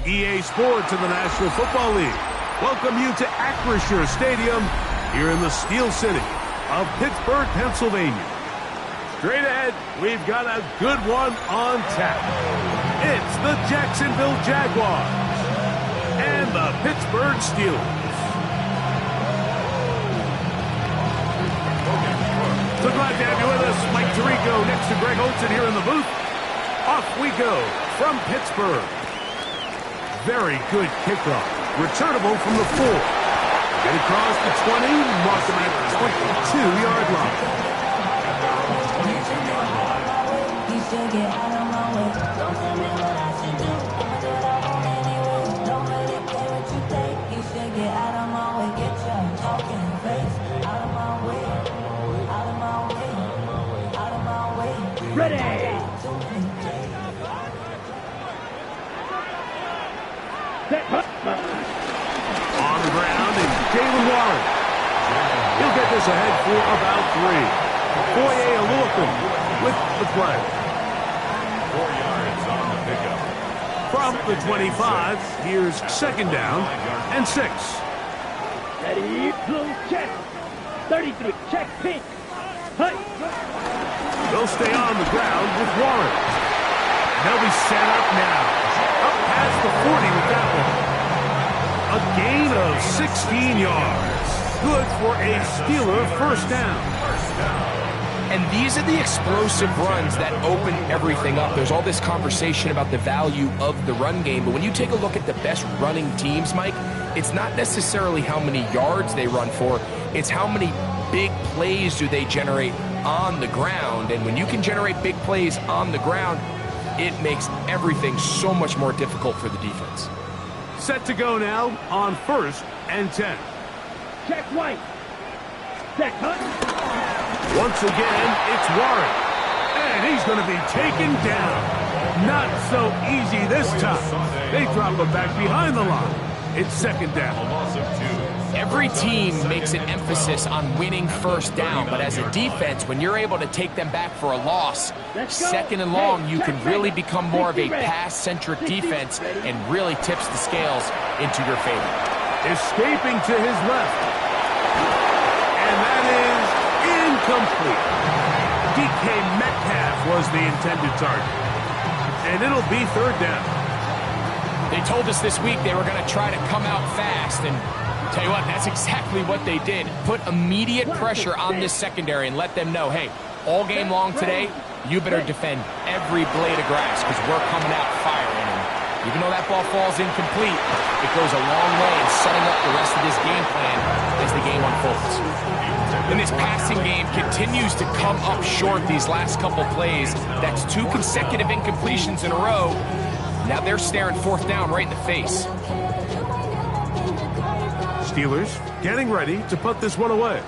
EA Sports and the National Football League welcome you to Acrisure Stadium here in the Steel City of Pittsburgh, Pennsylvania. Straight ahead, we've got a good one on tap. It's the Jacksonville Jaguars and the Pittsburgh Steelers. So glad to have you with us. Mike Tirico next to Greg Olsen here in the booth. Off we go from Pittsburgh. Very good kickoff. Returnable from the 4. Get across the 20. Mark them at the 22-yard line. You should get out of my way. Don't tell me what I should do. I'ma do what I want anyway. Don't really care what you think. You should get out of my way. Get your talking face out of my way. Out of my way. Out of my way. Ready! On the ground is Jaylen Warren. He'll get this ahead for about 3. Foye Oluokun with the play. 4 yards on the pickup. From the 25, here's second down and 6. Ready, blue, check. 33, check, pink. Hey. They'll stay on the ground with Warren. They'll be set up now. Up past the 40 with that one. A gain of 16 yards. Good for a Steeler first down. And these are the explosive runs that open everything up. There's all this conversation about the value of the run game, but when you take a look at the best running teams, Mike, it's not necessarily how many yards they run for, it's how many big plays do they generate on the ground. And when you can generate big plays on the ground, it makes everything so much more difficult for the defense. Set to go now on 1st and 10. Check white. Check hunt. Once again, it's Warren. And he's going to be taken down. Not so easy this time. They drop him back behind the line. It's second down. Every team makes an emphasis on winning first down, but as a defense, when you're able to take them back for a loss, second and long, you can really become more of a pass-centric defense and really tips the scales into your favor. Escaping to his left. And that is incomplete. DK Metcalf was the intended target. And it'll be third down. They told us this week they were going to try to come out fast, and tell you what, that's exactly what they did. Put immediate pressure on this secondary and let them know, hey, all game long today, you better defend every blade of grass because we're coming out firing. And even though that ball falls incomplete, it goes a long way in setting up the rest of this game plan as the game unfolds. And this passing game continues to come up short these last couple plays. That's 2 consecutive incompletions in a row. Now they're staring fourth down right in the face. Steelers getting ready to put this one away.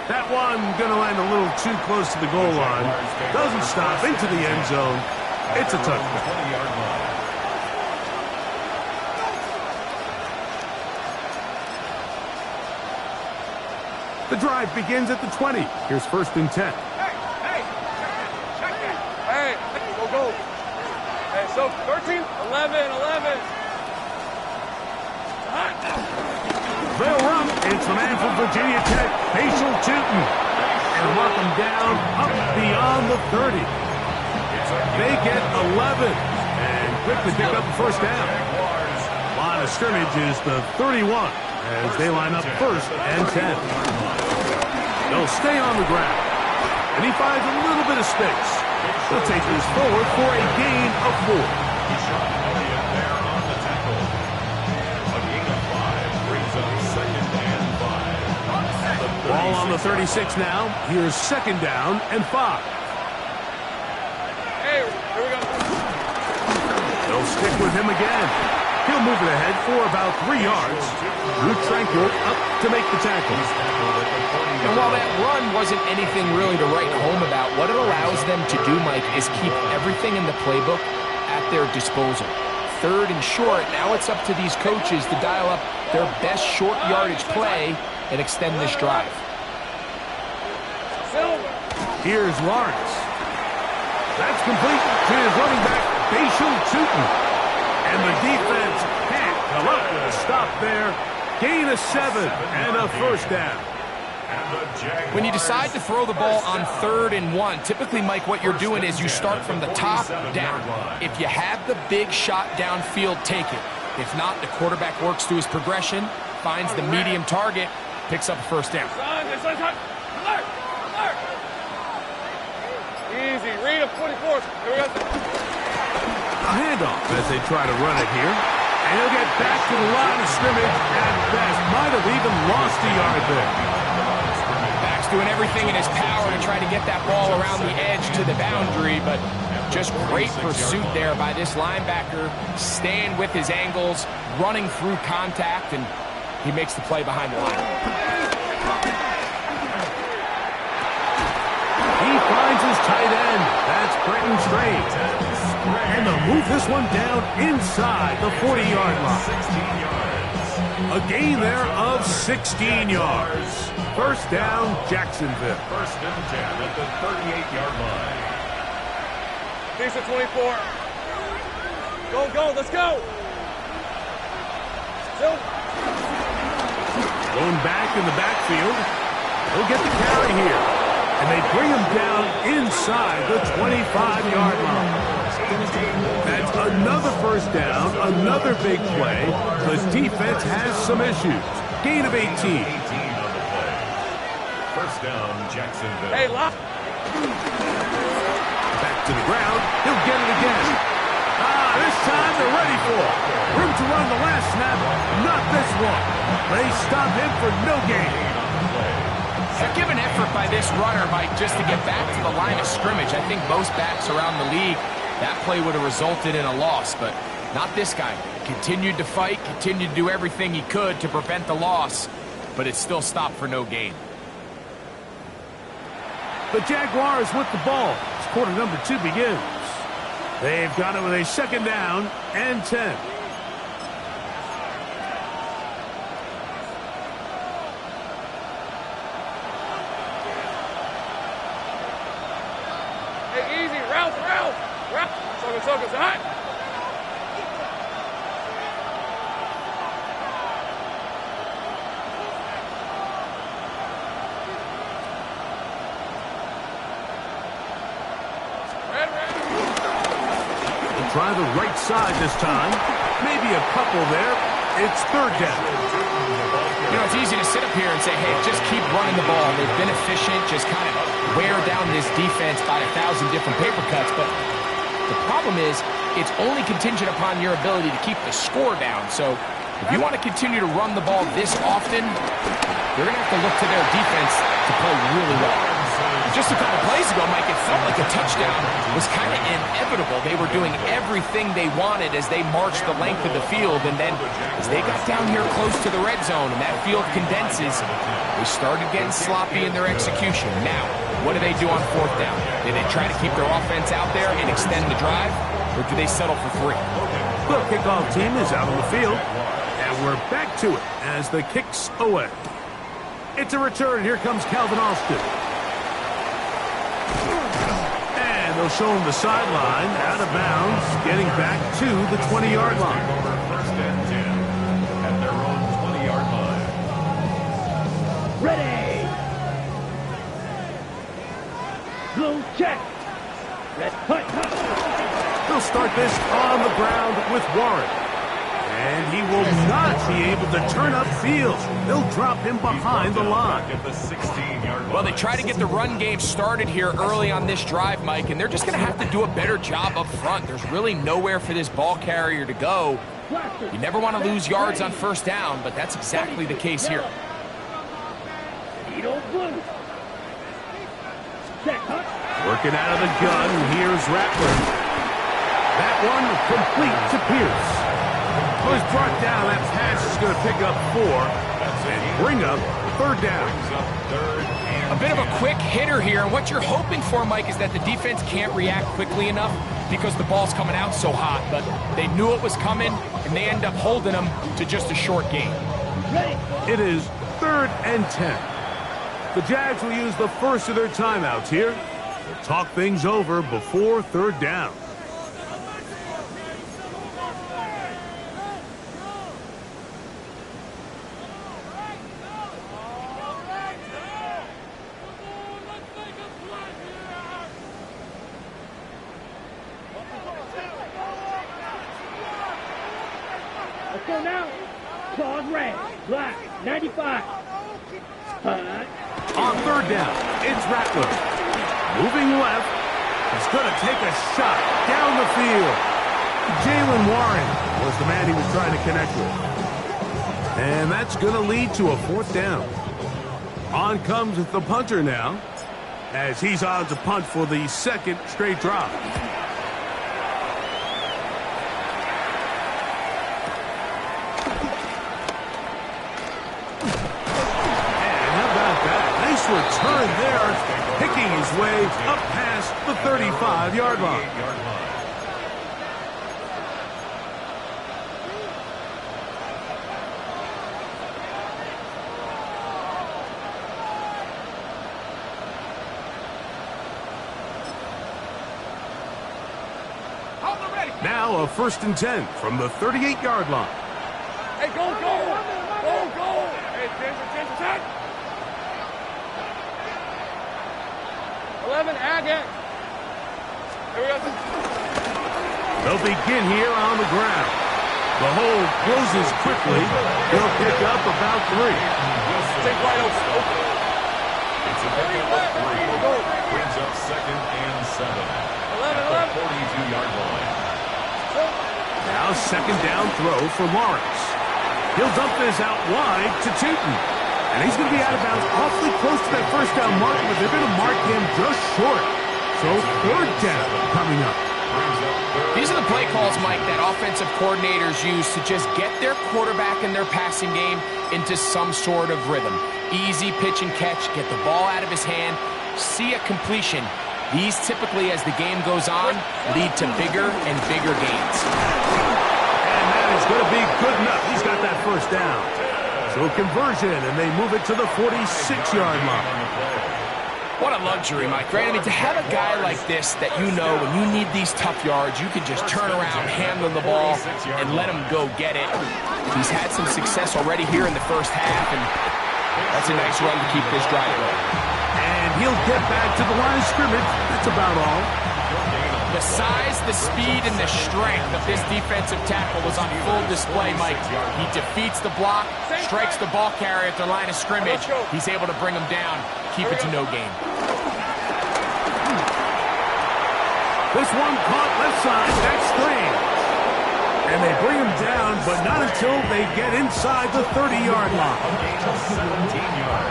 That one going to land a little too close to the goal line. Doesn't stop into the end zone. It's a touchdown. The drive begins at the 20. Here's 1st and 10. Hey, go. Hey, so 13, 11. They'll run. It's the man from Virginia Tech, Facial Tootin. And mark him down up beyond the 30. They get 11 and quickly pick up the first down. Line of scrimmage is the 31 as they line up 1st and 10. They'll stay on the ground. And he finds a little bit of space. He'll take this forward for a gain of 4. He shot Elliott there on the tackle. A gain of 5 brings up 2nd and 5. Ball on the 36 now. Here's 2nd down and 5. Hey, here we go. They'll stick with him again. He'll move it ahead for about 3 yards. Luke Tranquil up to make the tackle. And while that run wasn't anything really to write home about, what it allows them to do, Mike, is keep everything in the playbook at their disposal. 3rd and short, now it's up to these coaches to dial up their best short yardage play and extend this drive. Silver. Here's Lawrence. That's complete to his running back, Bashal Tutin. And the defense can't come up with a stop there. Gain of 7 and a first down. When you decide to throw the ball on 3rd and 1, typically, Mike, what you're doing is you start from the top down. If you have the big shot downfield, take it. If not, the quarterback works through his progression, finds the medium target, picks up a first down. Alert! Alert! Easy. Read of 24. Here we go. A handoff as they try to run it here. And he'll get back to the line of scrimmage at best. Might have even lost a yard there. Back's doing everything in his power to try to get that ball around the edge to the boundary, but just great pursuit there by this linebacker, staying with his angles, running through contact, and he makes the play behind the line. He finds his tight end. That's Brenton Strange. And they'll move this one down inside the 40-yard line. A gain there of 16 yards. First down, Jacksonville. First and 10 at the 38-yard line. Piece of 24. Go, let's go. Silver. Going back in the backfield. He'll get the carry here. And they bring him down inside the 25-yard line. That's another first down, another big play. The defense has some issues. Gain of 18. 18 on the play. First down, Jacksonville. Hey, lock. Back to the ground. He'll get it again. This time they're ready for it. Room to run the last snap. Not this one. They stop him for no gain. A given effort by this runner, Mike, just to get back to the line of scrimmage. I think most backs around the league, that play would have resulted in a loss, but not this guy. Continued to fight, continued to do everything he could to prevent the loss, but it still stopped for no gain. The Jaguars with the ball as quarter number 2 begins. They've got it with a second down and 10. Hey, easy. Route. Soka, hot. Try the right side this time. Maybe a couple there. It's third down. You know, it's easy to sit up here and say, hey, just keep running the ball. They've been efficient, just kind of wear down this defense by 1,000 different paper cuts. But the problem is, it's only contingent upon your ability to keep the score down. So if you want to continue to run the ball this often, you're going to have to look to their defense to play really well. Just a couple plays ago, Mike, it felt like a touchdown was kind of inevitable. They were doing everything they wanted as they marched the length of the field, and then as they got down here close to the red zone and that field condenses, they started getting sloppy in their execution. Now, what do they do on fourth down? Do they try to keep their offense out there and extend the drive, or do they settle for 3? The kickoff team is out on the field, and we're back to it as the kick's away. It's a return. Here comes Calvin Austin. And they'll show him the sideline, out of bounds, getting back to the 20-yard line. First and 10 at their own 20-yard line. Ready. Blue check. Red punt. They'll start this on the ground with Warren. And he will not be able to turn upfield. They'll drop him behind the line. At the 16-yard line. Well, they try to get the run game started here early on this drive, Mike, and they're just going to have to do a better job up front. There's really nowhere for this ball carrier to go. You never want to lose yards on first down, but that's exactly the case here. Working out of the gun, here's Rattler. That one complete to Pierce. Was brought down. That pass is going to pick up 4 and bring up third down. A bit of a quick hitter here, and what you're hoping for, Mike, is that the defense can't react quickly enough because the ball's coming out so hot, but they knew it was coming, and they end up holding them to just a short gain. It is 3rd and 10. The Jags will use the first of their timeouts here. They'll talk things over before third down. Let's go now. Claws red. Black. 95. On third down, it's Rattler. Moving left. He's going to take a shot down the field. Jaylen Warren was the man he was trying to connect with. And that's going to lead to a fourth down. On comes the punter now, as he's on to punt for the second straight drive. Return there, picking his way up past the 35-yard line. Now a 1st and 10 from the 38-yard line. Hey, go, go! Go, go! Hey, 10. 11, again. Here we go. They'll begin here on the ground. The hold closes quickly. They'll pick up about 3. Take wide open. It's a pickup of 3. Brings up 2nd and 7. 11. 42-yard line. Now 2nd down throw for Lawrence. He'll dump this out wide to Tootin. And he's going to be out of bounds awfully close to that first down mark, but they're going to mark him just short. So 3rd down coming up. These are the play calls, Mike, that offensive coordinators use to just get their quarterback and their passing game into some sort of rhythm. Easy pitch and catch, get the ball out of his hand, see a completion. These typically, as the game goes on, lead to bigger and bigger gains. And that is going to be good enough. He's got that first down. So conversion, and they move it to the 46-yard line. What a luxury, Mike, right? I mean, to have a guy like this that you know when you need these tough yards, you can just turn around, handle the ball, and let him go get it. He's had some success already here in the first half, and that's a nice run to keep this drive going. And he'll get back to the line of scrimmage. That's about all. The size, the speed, and the strength of this defensive tackle was on full display, Mike. He defeats the block, strikes the ball carrier at the line of scrimmage. He's able to bring him down, keep it to no gain. This one caught left side, that's 3. And they bring him down, but not until they get inside the 30-yard line.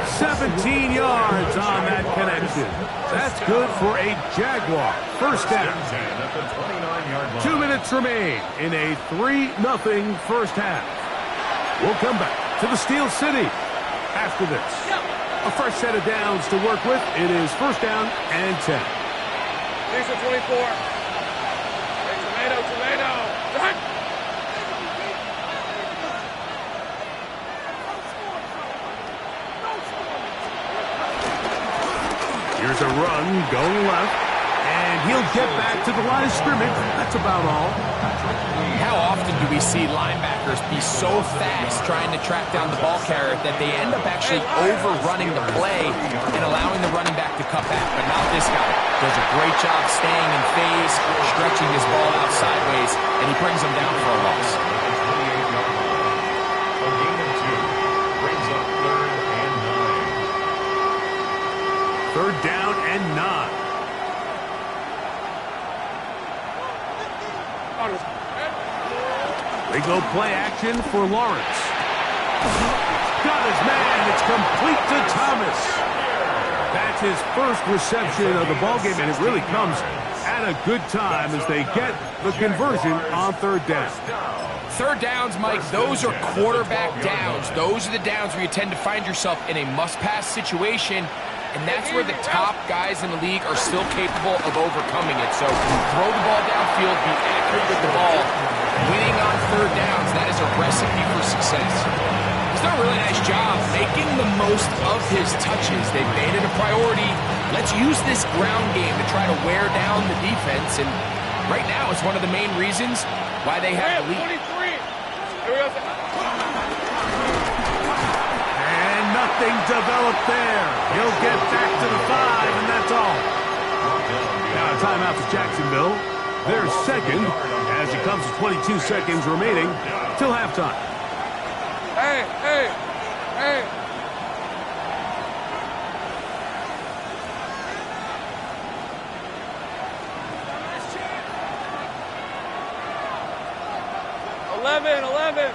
17 yards on that connection. That's good for a Jaguar. First down. 2 minutes remain in a 3-0 first half. We'll come back to the Steel City after this. A fresh set of downs to work with. It is 1st down and 10. These are 24. Hey, tomato. Right. Here's a run going left, and he'll get back to the line of scrimmage. That's about all. How often do we see linebackers be so fast trying to track down the ball carrier that they end up actually overrunning the play and allowing the running back to cut back? But not this guy. Does a great job staying in phase, stretching his ball out sideways, and he brings him down for a loss. A gain of 2. Brings up 3rd and 9. 3rd down and 9. They go play action for Lawrence. Got his man. It's complete to Thomas. That's his first reception of the ballgame, and it really comes at a good time as they get the conversion on 3rd down. 3rd downs, Mike, those are quarterback downs. Those are the downs where you tend to find yourself in a must-pass situation, and that's where the top guys in the league are still capable of overcoming it. So throw the ball downfield, be accurate with the ball. Winning on 3rd downs, that is a recipe for success. done a really nice job making the most of his touches. They've made it a priority. Let's use this ground game to try to wear down the defense, and right now it's one of the main reasons why they have the lead. 23. Here we go. And nothing developed there. He'll get back to the 5, and that's all. Now a timeout for Jacksonville. Their second, as it comes to 22 seconds remaining till halftime. Hey, hey, hey. Eleven.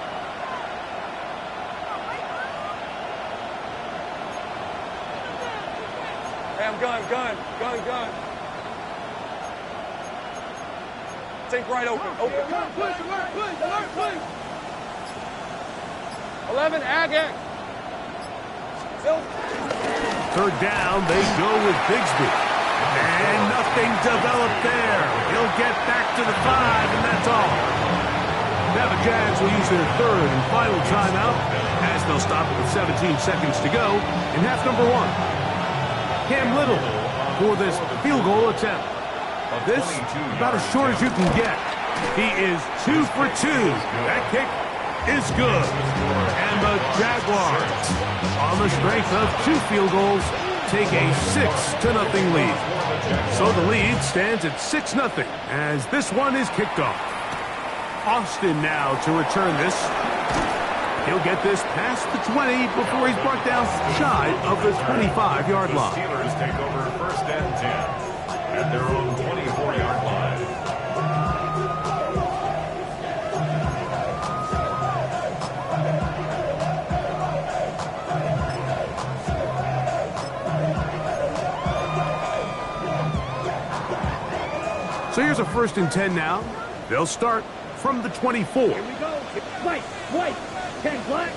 Hey, I'm gun. Take right open. Push. 11, Agate. Third down, they go with Bigsby. And nothing developed there. He'll get back to the 5, and that's all. Now the Jags will use their third and final timeout as they'll stop it with 17 seconds to go in half number 1. Cam Little for this field goal attempt. This about as short as you can get. He is 2 for 2. That kick is good. And the Jaguars, on the strength of 2 field goals, take a 6-0 lead. So the lead stands at 6-0 as this one is kicked off. Austin now to return this. He'll get this past the 20 before he's brought down shy of the 25-yard line. Steelers take over first and 10 at their own 24-yard line. So here's a 1st and 10 now. They'll start from the 24. Here we go. White. 10 black.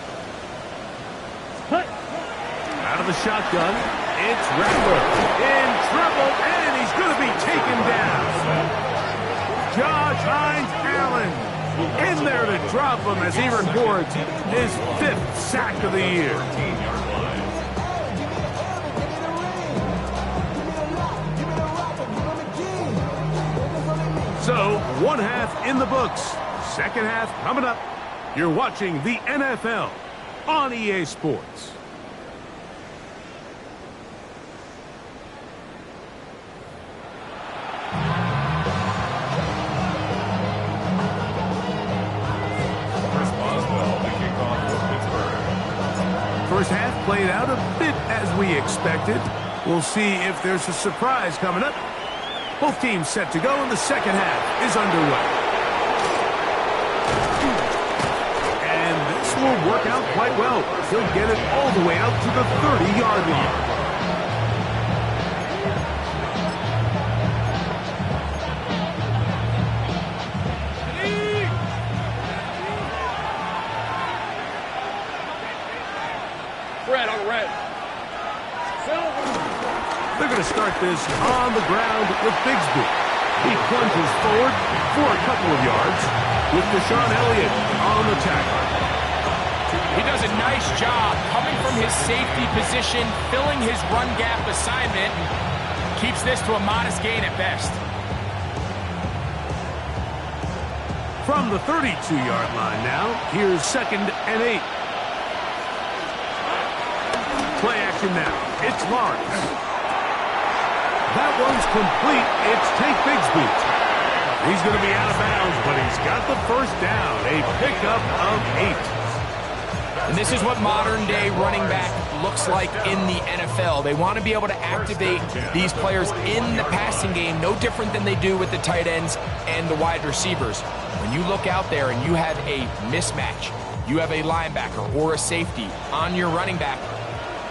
Hut. Out of the shotgun, it's Rattler in trouble, and he's going to be taken down. Josh Hines Allen in there to drop him as he records his 5th sack of the year. So, one half in the books. Second half coming up. You're watching the NFL on EA Sports. First half played out a bit as we expected. We'll see if there's a surprise coming up. Both teams set to go, and the second half is underway. And this will work out quite well. He'll get it all the way out to the 30-yard line. Red on the red. They're going to start this on the ground with Bigsby. He plunges forward for a couple of yards with Deshaun Elliott on the tackle. He does a nice job coming from his safety position, filling his run gap assignment, and keeps this to a modest gain at best. From the 32-yard line now, here's 2nd and 8. Play action now. It's Lawrence. That one's complete. It's Tank Bigsby. He's going to be out of bounds, but he's got the first down. A pickup of 8. And this is what modern-day running back looks like in the NFL. They want to be able to activate these players in the passing game, no different than they do with the tight ends and the wide receivers. When you look out there and you have a mismatch, you have a linebacker or a safety on your running back,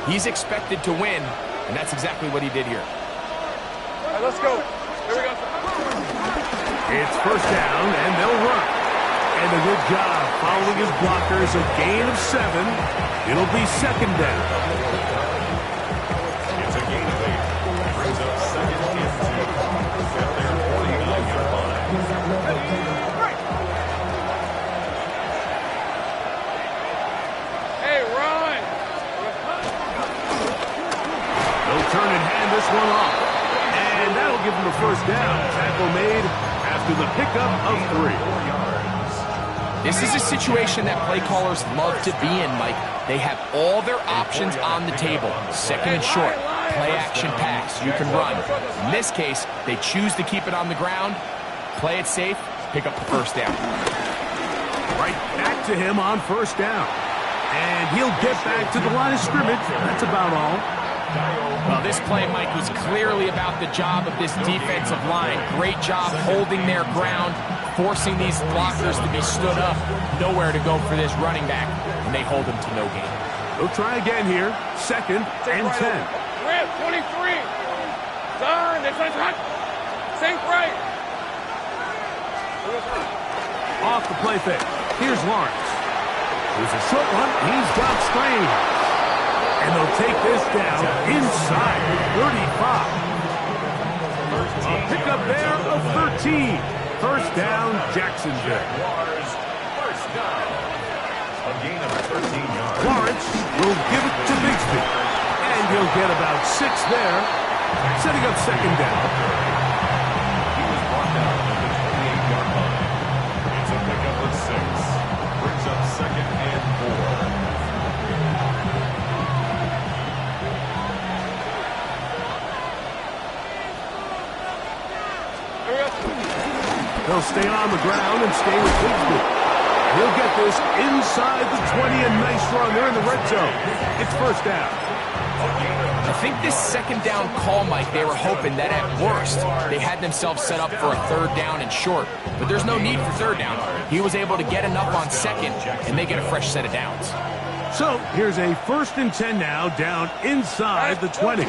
he's expected to win, and that's exactly what he did here. All right, let's go. Here we go. It's first down, and they'll run. And a good job following his blockers. A gain of 7. It'll be 2nd down. It's a gain of 8. Brings up 2nd and 2. At their 49-yard line. Hey, turn and hand this one off. And that'll give him a first down. Tackle made after the pickup of 3. This is a situation that play callers love to be in, Mike. They have all their options on the table. Second and short, play action pass. You can run. In this case, they choose to keep it on the ground, play it safe, pick up the first down. Right back to him on first down. And he'll get back to the line of scrimmage. That's about all. Well, this play, Mike, was clearly about the job of this defensive line. Great job holding their ground, forcing these blockers to be stood up. Nowhere to go for this running back, and they hold him to no gain. They'll try again here. Second and 10. Rip, 23. Done. This one's hot. Sink right. Off the play fake. Here's Lawrence. There's a short one. He's got Strange. And they'll take this down inside the 35. A pickup there of 13. First down, Jacksonville. First down. A gain of 13 yards. Lawrence will give it to Bigsby. And he'll get about 6 there, setting up second down. He was brought down at the 28-yard line. It's a pickup of 6. Brings up second and 4. They'll stay on the ground and stay with Bigsby. He'll get this inside the 20, a nice run. They're in the red zone. It's first down. I think this second down call, Mike, they were hoping that at worst they had themselves set up for a third down and short. But there's no need for third down. He was able to get enough on second, and they get a fresh set of downs. So here's a first and 10 now, down inside the 20.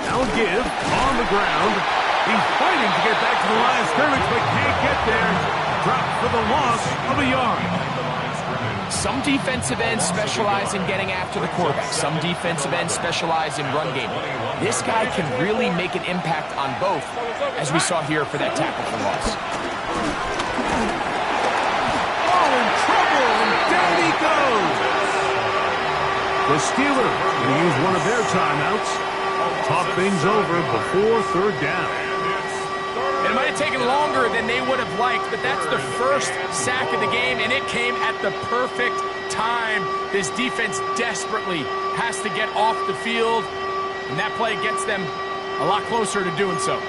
Now give on the ground. He's fighting to get back to the line of scrimmage, but can't get there. Dropped for the loss of a yard. Some defensive ends specialize in getting after the quarterback. Some defensive ends specialize in run game. This guy can really make an impact on both, as we saw here for that tackle for loss. Oh, in trouble, and down he goes. The Steelers will use one of their timeouts. Talk things over before third down. It might have taken longer than they would have liked, but that's the first sack of the game, and it came at the perfect time. This defense desperately has to get off the field, and that play gets them a lot closer to doing so.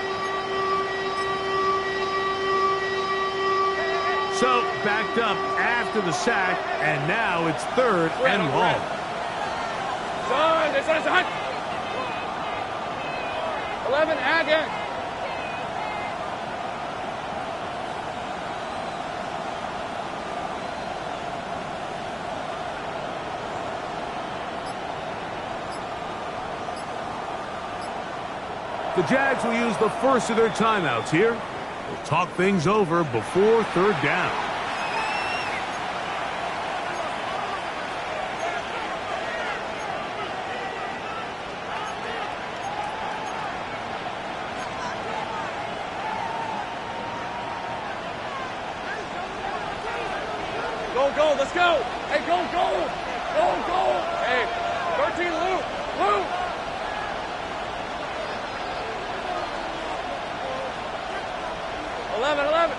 So, backed up after the sack, and now it's third and long. Done. This one's hot. 11, again. The Jags will use the first of their timeouts here. We'll talk things over before third down. Go, let's go. Hey, go. Hey, 13, Luke. 11.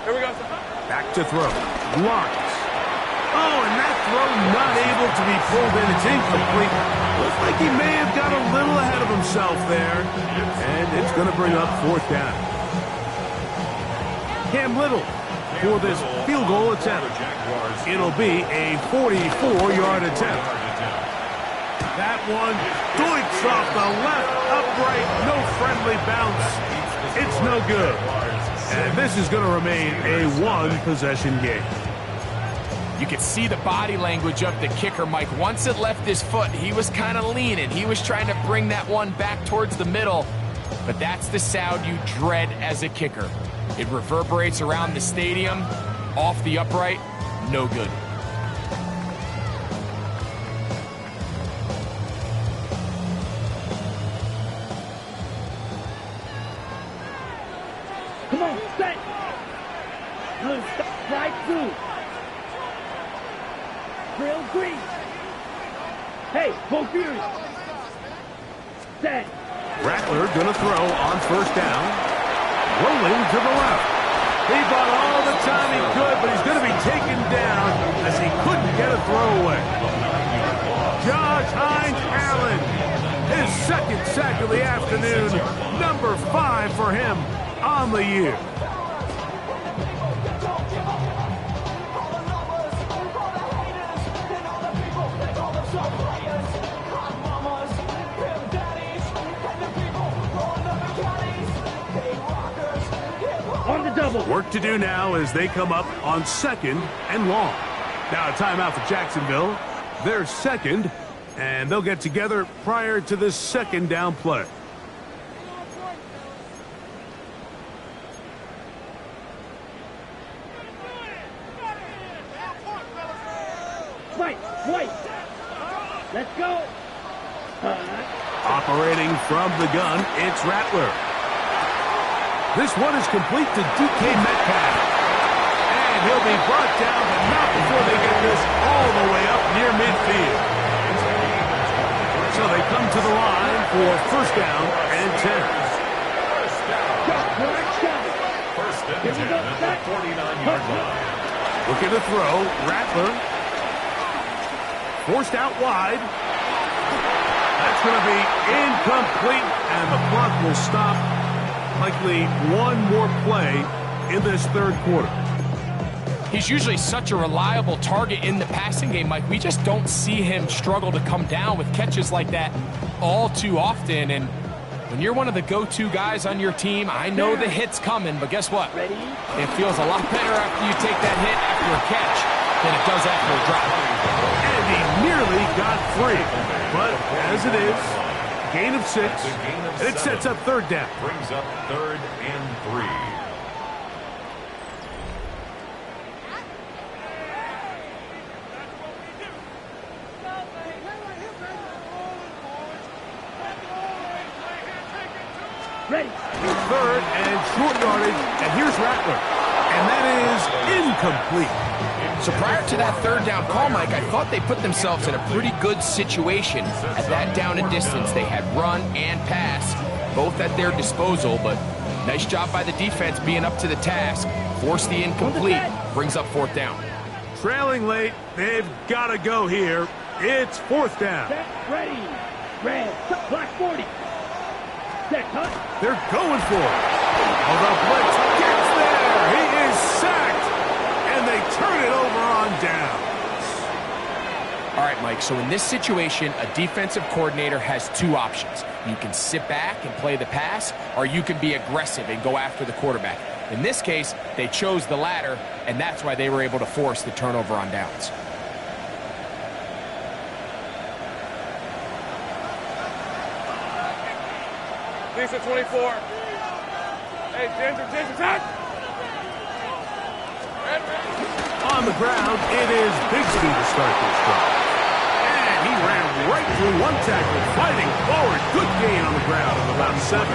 Here we go. Back to throw. Lawrence. Oh, and that throw not able to be pulled in. It's incomplete. Looks like he may have got a little ahead of himself there. And it's going to bring up fourth down. Cam Little for this field goal attempt. It'll be a 44-yard attempt. That one doinks off the left upright. No friendly bounce. It's no good. And this is going to remain a one-possession game. You could see the body language of the kicker, Mike. Once it left his foot, he was kind of leaning. He was trying to bring that one back towards the middle. But that's the sound you dread as a kicker. It reverberates around the stadium, off the upright, no good. Come on, set. Blue, right blue. Drill green. Hey, go Fury. Set. Rattler gonna throw on first down. Rolling to the left. He bought all the time he could, but he's gonna be taken down as he couldn't get a throwaway. Josh Hines-Allen, his second sack of the afternoon, number 5 for him on the year. On the double. Work to do now as they come up on 2nd and long. Now a timeout for Jacksonville. They're second, and they'll get together prior to this 2nd down play. Wait. Let's go. Operating from the gun, it's Rattler. This one is complete to DK Metcalf. And he'll be brought down, but not before they get this all the way up near midfield. So they come to the line for first down and 10. First and 10 at the 49-yard line. Looking to throw, Rattler. Forced out wide. That's going to be incomplete, and the clock will stop. Likely one more play in this 3rd quarter. He's usually such a reliable target in the passing game, Mike. We just don't see him struggle to come down with catches like that all too often. And when you're one of the go-to guys on your team, I know the hit's coming, but guess what? It feels a lot better after you take that hit after a catch than it does after a drop. And he nearly got free. But as it is, gain of 6, and it sets up 3rd down. Brings up 3rd and 3. Ready. 3rd and short yardage, and here's Rattler. And that is incomplete. So prior to that 3rd down call, Mike, I thought they put themselves in a pretty good situation at that down and distance. They had run and pass, both at their disposal, but nice job by the defense being up to the task. Force the incomplete, brings up 4th down. Trailing late, they've got to go here. It's 4th down. Set. Ready. Red. Black 40. Set. Cut. They're going for it. Although Blitz gets there. He is sacked. And they turn it over on downs. All right, Mike, so in this situation, a defensive coordinator has 2 options. You can sit back and play the pass, or you can be aggressive and go after the quarterback. In this case, they chose the latter, and that's why they were able to force the turnover on downs. Lisa 24. Hey, Ginger, attack! On the ground, it is Bigsby to start this drive. And he ran right through one tackle, fighting forward. Good gain on the ground of about 7. 8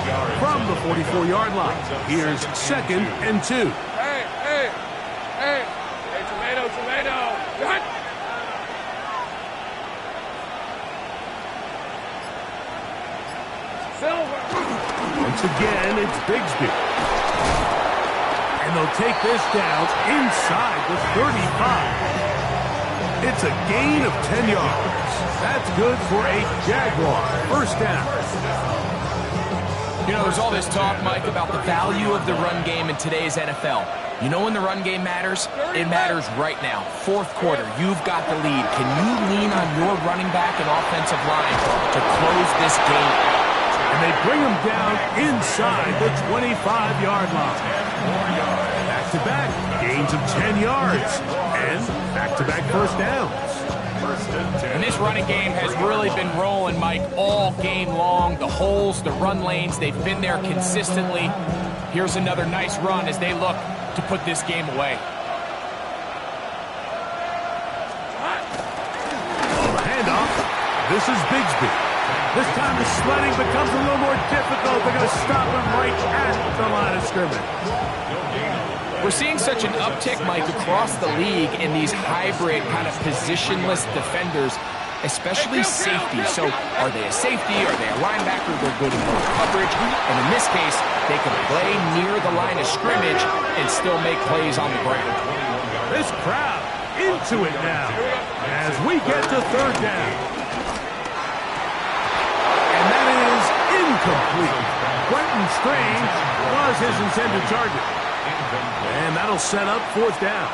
yards. From the 44-yard line, here's 2nd and 2. Hey, tomato. Cut! Silver. Once again, it's Bigsby. And they'll take this down inside the 35. It's a gain of 10 yards. That's good for a Jaguar first down. You know, there's all this talk, Mike, about the value of the run game in today's NFL. You know when the run game matters? It matters right now. 4th quarter, you've got the lead. Can you lean on your running back and offensive line to close this game out? And they bring him down inside the 25-yard line. Back-to-back gains of 10 yards. And back-to-back first downs. And this running game has really been rolling, Mike, all game long. The holes, the run lanes, they've been there consistently. Here's another nice run as they look to put this game away. On the handoff, this is Bigsby. This time the sledding becomes a little more difficult. They're going to stop him right at the line of scrimmage. We're seeing such an uptick, Mike, across the league in these hybrid kind of positionless defenders, especially safety. So are they a safety? Are they a linebacker? They're good in both coverage. And in this case, they can play near the line of scrimmage and still make plays on the ground. This crowd into it now as we get to third down. And that is incomplete. Quentin Strange was his intended target. And that'll set up fourth down.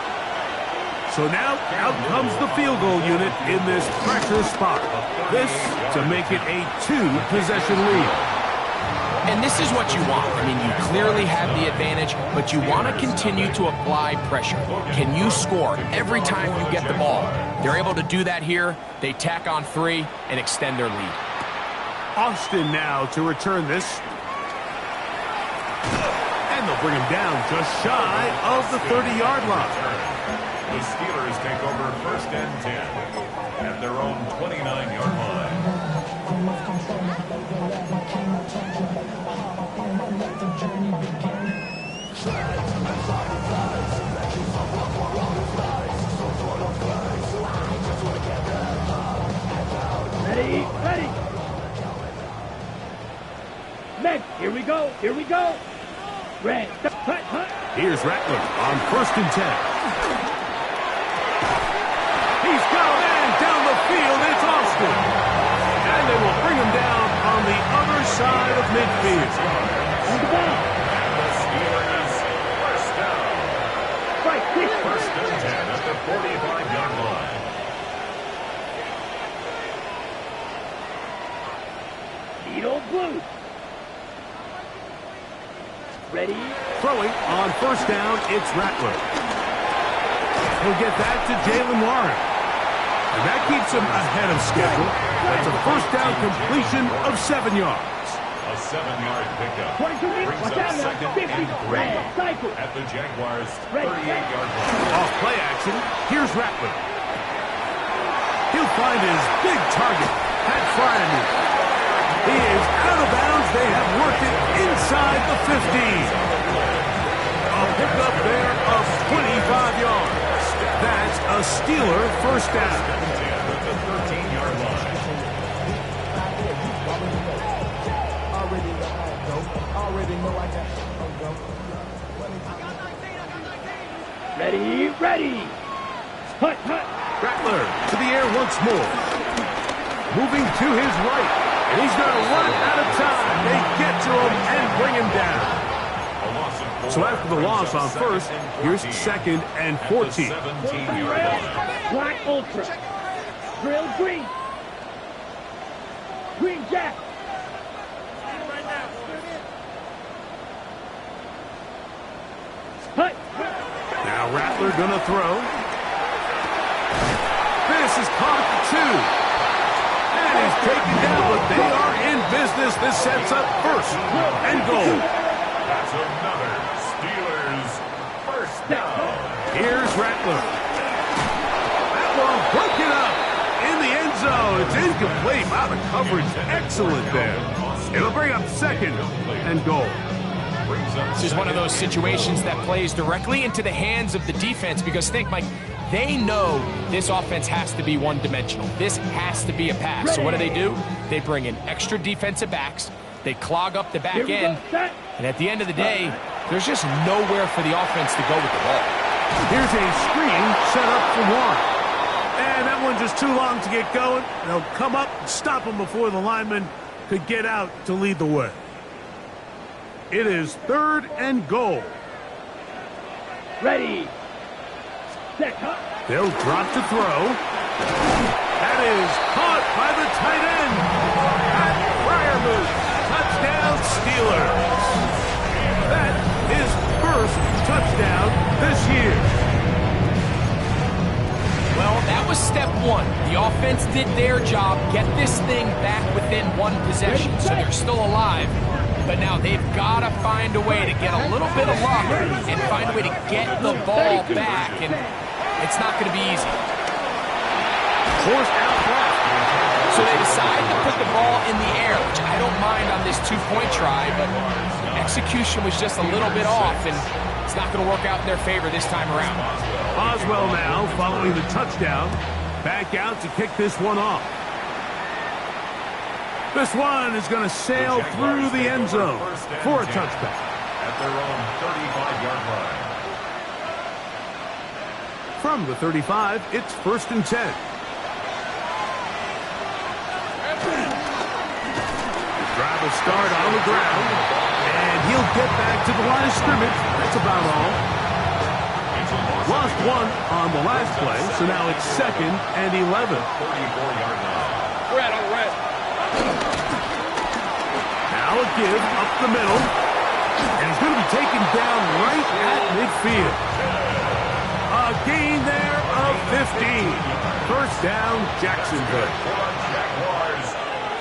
So now out comes the field goal unit in this pressure spot. This to make it a 2-possession lead. And this is what you want. I mean, you clearly have the advantage, but you want to continue to apply pressure. Can you score every time you get the ball? They're able to do that here. They tack on 3 and extend their lead. Austin now to return this. And they'll bring him down just shy of the 30-yard line. The Steelers take over first and 10 at their own 29-yard line. Ready. Men, here we go. Red, hut. Here's Rattler on first and 10. He's got a man down the field. It's Austin. And they will bring him down on the other side of midfield. On the ball. The Steelers first down. Right, quick. First and 10 at the 45-yard line. Lead old blue. Ready. Throwing on first down, it's Rattler. He'll get that to Jaylen Warren. And that keeps him ahead of schedule. That's a first down completion of 7 yards. A 7-yard pickup 22 meters. brings Watch up out now. second 50. and 3 Red. Cycle. at the Jaguars' Red. 38-yard line. Off play action, here's Rattler. He'll find his big target, Pat Fryermuth. He is out of bounds. They have worked it inside the 15. A pickup there of 25 yards. That's a Steeler first down. At the 13-yard line. Ready. Hut. Rattler to the air once more. Moving to his right. And he's going to run out of time. They get to him and bring him down. A loss of 4 So after the brings loss up on first, here's second and at 14. the 17-yard line. Black Ultra. Drill green. Green Jack. Hut. Now Rattler going to throw. This is caught at the 2. And he's taken down, but they are in business. This sets up first and goal. That's another Steelers first down. Here's Rattler. That one broken up in the end zone. It's incomplete. Wow, the coverage excellent there. It'll bring up second and goal. This is one of those situations that plays directly into the hands of the defense because think, Mike, they know this offense has to be one-dimensional. This has to be a pass. So what do? They bring in extra defensive backs. They clog up the back end. And at the end of the day, there's just nowhere for the offense to go with the ball. Here's a screen set up for Warren. And that one just too long to get going. They'll come up and stop him before the lineman could get out to lead the way. It is third and goal. Ready. Set up. They'll drop to throw. That is caught by the tight end. Pat Fryermuth. Touchdown, Steelers. That is first touchdown this year. Well, that was step one. The offense did their job, get this thing back within one possession, so they're still alive. But now they've got to find a way to get a little bit of luck and find a way to get the ball back, and it's not going to be easy. Forced out left. So they decide to put the ball in the air, which I don't mind on this two-point try, but execution was just a little bit off, and it's not going to work out in their favor this time around. Boswell now following the touchdown. Back out to kick this one off. This one is going to sail through the end zone for a touchback. At their own 35-yard line. From the 35, it's 1st and 10. Drive will start on the ground, and he'll get back to the line of scrimmage. That's about all. Lost one on the last play, so now it's 2nd and 11. 34-yard line. Red on red. Now a give up the middle, and he's going to be taken down right at midfield. A gain there of 15. 1st down, Jacksonville. Jaguars,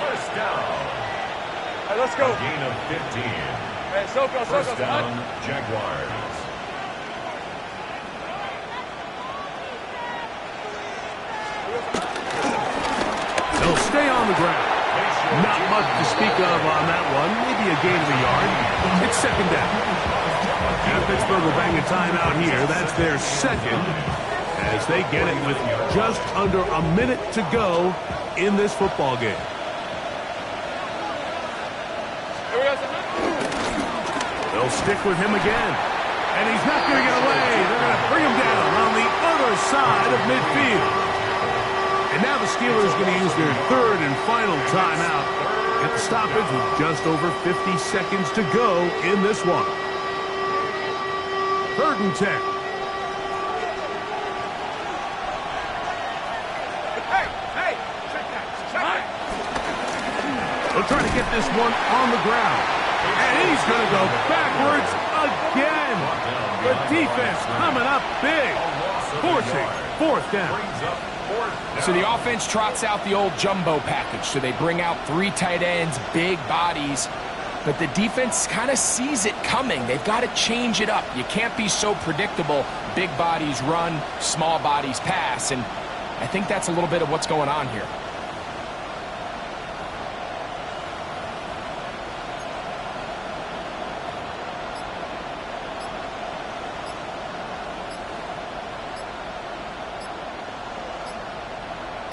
1st down. Hey, let's go. Gain of 15. Hey, Soko. 1st down, Jaguars. They'll stay on the ground. Not much to speak of on that one. Maybe a gain of a yard. It's 2nd down. And Pittsburgh will bang a timeout here. That's their 2nd as they get it with just under a minute to go in this football game. They'll stick with him again. And he's not going to get away. They're going to bring him down on the other side of midfield. And now the Steelers are going to use their 3rd and final timeout at the stoppage with just over 50 seconds to go in this one. 3rd and 10. Hey, check that. They'll try to get this one on the ground. And he's going to go backwards again. The defense coming up big, forcing 4th down. So the offense trots out the old jumbo package. So they bring out 3 tight ends, big bodies. But the defense kind of sees it coming. They've got to change it up. You can't be so predictable. Big bodies run, small bodies pass. And I think that's a little bit of what's going on here.